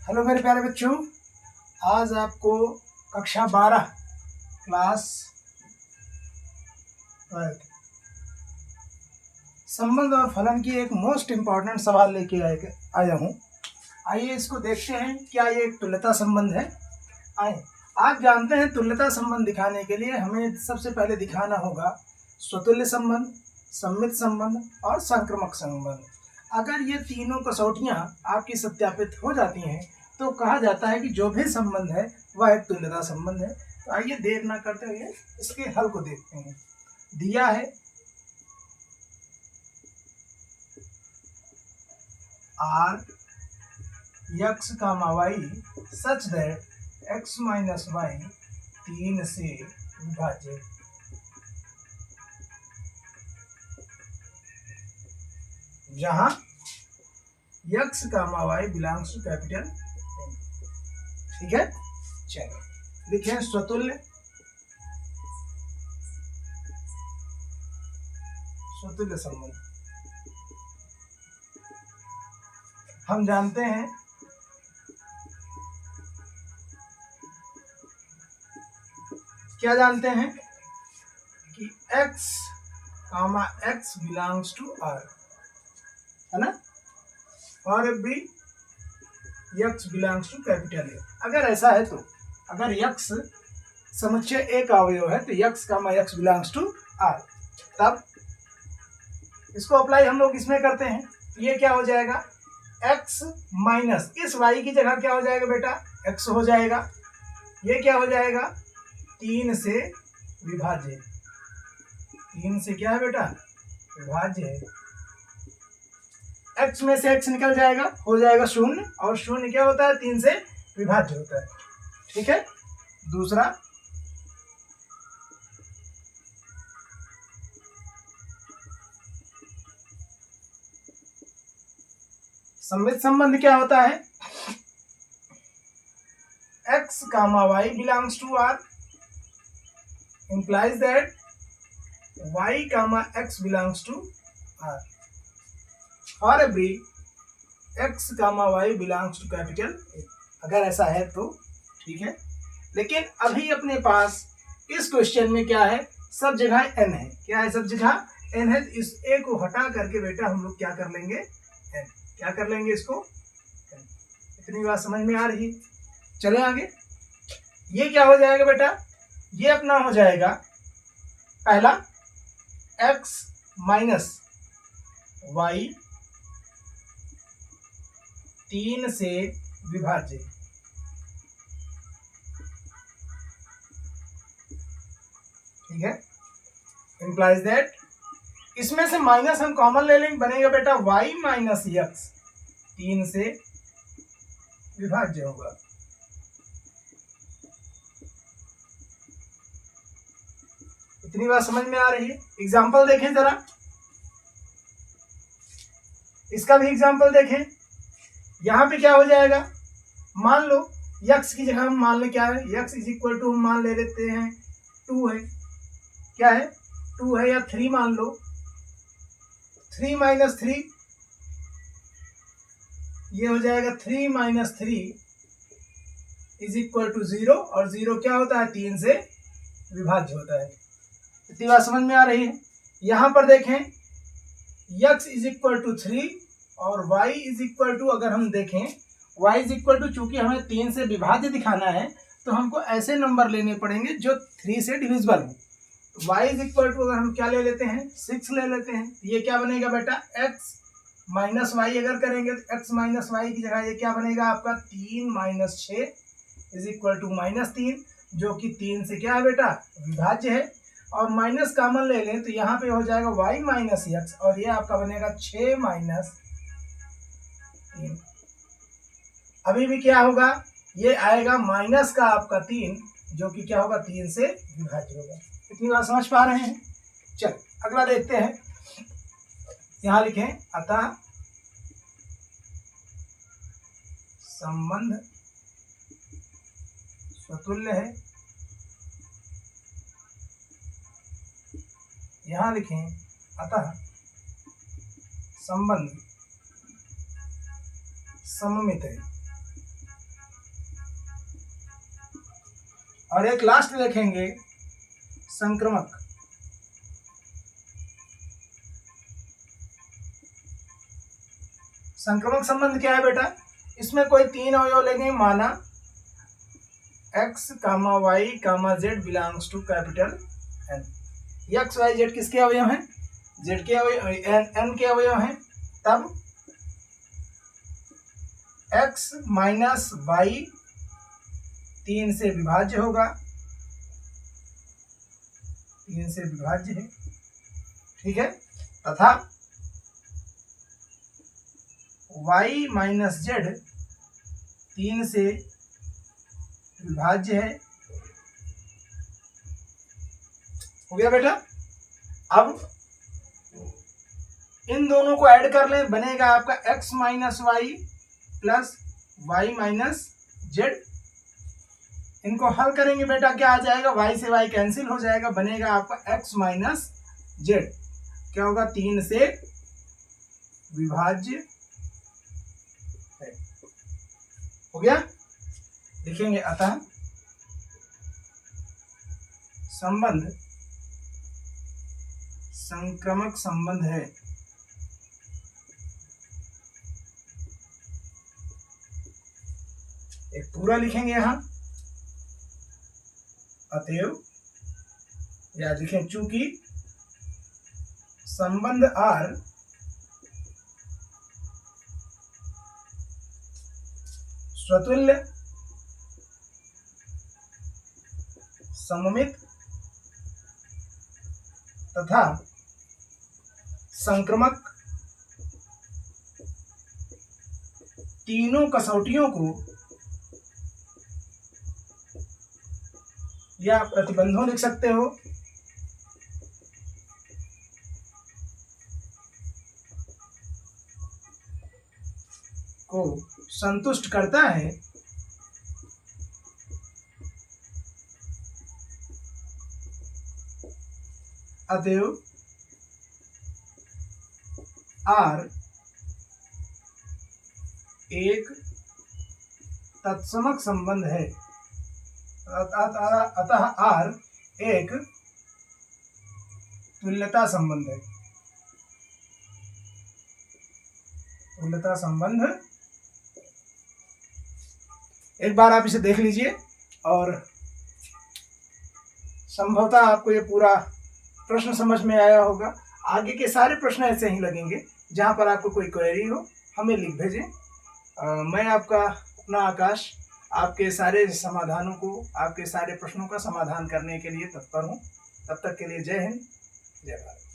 Hello मेरे प्यारे बच्चों, आज आपको कक्षा 12 क्लास 12 संबंध और फलन की एक मोस्ट इम्पॉर्टेंट सवाल लेके आया हूँ। आइए इसको देखते हैं। क्या ये एक तुल्यता संबंध है? आइए, आप जानते हैं तुल्यता संबंध दिखाने के लिए हमें सबसे पहले दिखाना होगा स्वतुल्य संबंध, सममित संबंध और संक्रमक संबंध। अगर ये तीनों कसौटियाँ आपकी सत्यापित हो जाती हैं तो कहा जाता है कि जो भी संबंध है वह एक तुल्यता संबंध है। तो आइए देर ना करते हुए इसके हल को देखते हैं। दिया है r x, y such that x minus y 3 से विभाजित। जहाँ x, y belongs to capital N। ठीक है, चलो लिखें स्वतुल्य संबंध। हम जानते हैं क्या जानते हैं कि x, x belongs to r, है ना, और भी x belongs to capital A। अगर ऐसा है तो अगर x समुच्चय A का अवयव है तो x, x belongs to r, तब इसको अप्लाई हम लोग इसमें करते हैं। ये क्या हो जाएगा, x माइनस इस y की जगह क्या हो जाएगा बेटा, x हो जाएगा। ये क्या हो जाएगा, 3 से विभाज्य। 3 से क्या है बेटा, विभाज्य है। x में से x निकल जाएगा, हो जाएगा 0, और 0 क्या होता है, 3 से विभाज्य होता है। ठीक है, दूसरा सममित संबंध क्या होता है, x, y belongs to r implies that y, x belongs to r और every x, y belongs to capital A। अगर ऐसा है तो ठीक है, लेकिन अभी अपने पास इस क्वेश्चन में क्या है, सब जगह n है। क्या है, सब जगह n है। इस a को हटा करके बेटा हम लोग क्या कर लेंगे, n। क्या कर लेंगे इसको, n। इतनी बात समझ में आ रही है? चले आगे। ये क्या हो जाएगा बेटा, ये अपना हो जाएगा पहला x माइनस y 3 से विभाज्य। ठीक है, इंप्लाइज दैट, इसमें से माइनस हम कॉमन ले लेंगे, बनेगा बेटा y माइनस x 3 से विभाज्य होगा। इतनी बात समझ में आ रही है? एग्जाम्पल देखें जरा, इसका भी एग्जाम्पल देखें। यहाँ पे क्या हो जाएगा, मान लो x की जगह हम मान ले क्या है, x इज इक्वल टू हम मान ले लेते हैं 2 है। क्या है, 2 है, या 3 मान लो। 3 माइनस 3 ये हो जाएगा 3 माइनस 3 इज इक्वल टू 0, और 0 क्या होता है, 3 से विभाज्य होता है। इतनी बात समझ में आ रही है? यहाँ पर देखें x इज इक्वल टू 3 और y इज इक्वल टू, अगर हम देखें y इज इक्वल टू, चूंकि हमें 3 से विभाज्य दिखाना है तो हमको ऐसे नंबर लेने पड़ेंगे जो 3 से डिविजिबल हो। y इज इक्वल टू अगर हम क्या ले लेते हैं, 6 ले लेते हैं। ये क्या बनेगा बेटा, x माइनस वाई। अगर करेंगे तो x माइनस वाई की जगह ये क्या बनेगा आपका, 3 माइनस 6 इज इक्वल टू -3, जो कि 3 से क्या है बेटा, विभाज्य है। और माइनस कॉमन ले लें तो यहाँ पे हो जाएगा y माइनस एक्स, और ये आपका बनेगा 6 माइनस 3। अभी भी क्या होगा, ये आएगा माइनस का आपका 3, जो कि क्या होगा, 3 से विभाज्य होगा। इतनी बात समझ पा रहे हैं? चल अगला देखते हैं। यहाँ लिखें, अतः संबंध स्वतुल्य है। यहाँ लिखें, अतः संबंध सममित है। और एक लास्ट लिखेंगे संक्रमक। संक्रमक संबंध क्या है बेटा? इसमें कोई तीन अवयव लेंगे, माना x, y, z belongs to capital N। x, y, z किसके अवयव हैं? z के अवयव, n के अवयव हैं। तब x माइनस y 3 से विभाज्य होगा, 3 से विभाज्य है, ठीक है। तथा y माइनस z 3 से विभाज्य है। हो गया बेटा? अब इन दोनों को ऐड कर लें, बनेगा आपका x minus Y plus Y minus Z. इनको हल करेंगे बेटा, क्या आ जाएगा? y से y कैंसिल हो जाएगा, बनेगा आपका x माइनस जेड। क्या होगा? 3 से विभाज्य है। हो गया? लिखेंगे अतः संबंध संक्रमक संबंध है। एक पूरा लिखेंगे यहां, अतएव, या लिखें चूंकि संबंध R स्वतुल्य, सममित तथा संक्रमक तीनों कसौटियों को या प्रतिबंधों लिख सकते हो, को संतुष्ट करता है। अतएव R एक तत्समक संबंध है। अतः R एक तुल्यता संबंध है। तुल्यता संबंध, एक बार आप इसे देख लीजिए और संभवतः आपको ये पूरा प्रश्न समझ में आया होगा। आगे के सारे प्रश्न ऐसे ही लगेंगे। जहाँ पर आपको कोई क्वेरी हो हमें लिख भेजें। मैं आपका अपना आकाश आपके सारे समाधानों को, आपके सारे प्रश्नों का समाधान करने के लिए तत्पर हूँ। तब तक के लिए जय हिंद, जय भारत।